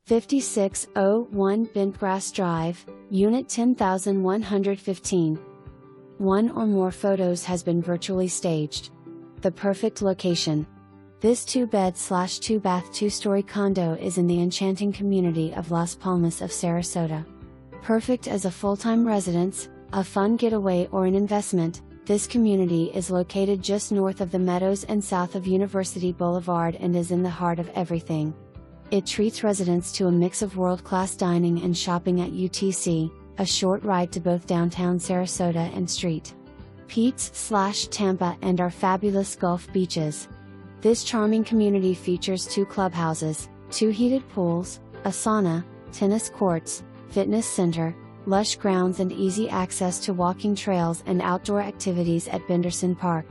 5601 Bentgrass Drive, Unit 10115. One or more photos has been virtually staged. The perfect location. This 2-bed/2-bath 2-story condo is in the enchanting community of Las Palmas of Sarasota. Perfect as a full-time residence, a fun getaway or an investment, this community is located just north of the Meadows and south of University Boulevard and is in the heart of everything. It treats residents to a mix of world-class dining and shopping at UTC, a short ride to both Downtown Sarasota and St. Pete/Tampa and our fabulous Gulf beaches. This charming community features 2 clubhouses, 2 heated pools, a sauna, tennis courts, fitness center, lush grounds and easy access to walking trails and outdoor activities at Benderson Park.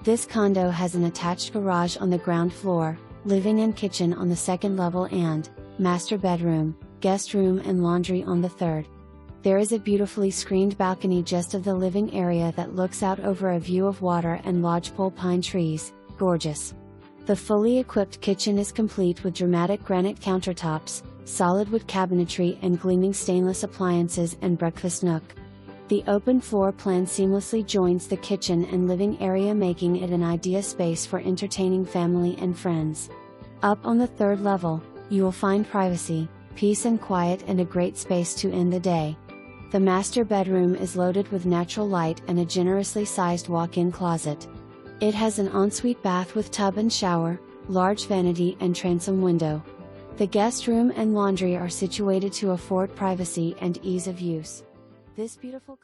This condo has an attached garage on the ground floor, living and kitchen on the 2nd level and master bedroom, guest room and laundry on the 3rd. There is a beautifully screened balcony just of the living area that looks out over a view of water and lodgepole pine trees. Gorgeous. The fully equipped kitchen is complete with dramatic granite countertops, solid wood cabinetry and gleaming stainless appliances and breakfast nook. The open floor plan seamlessly joins the kitchen and living area, making it an ideal space for entertaining family and friends. Up on the 3rd level, you will find privacy, peace and quiet and a great space to end the day. The master bedroom is loaded with natural light and a generously sized walk-in closet. It has an ensuite bath with tub and shower, large vanity and transom window. The guest room and laundry are situated to afford privacy and ease of use. This beautiful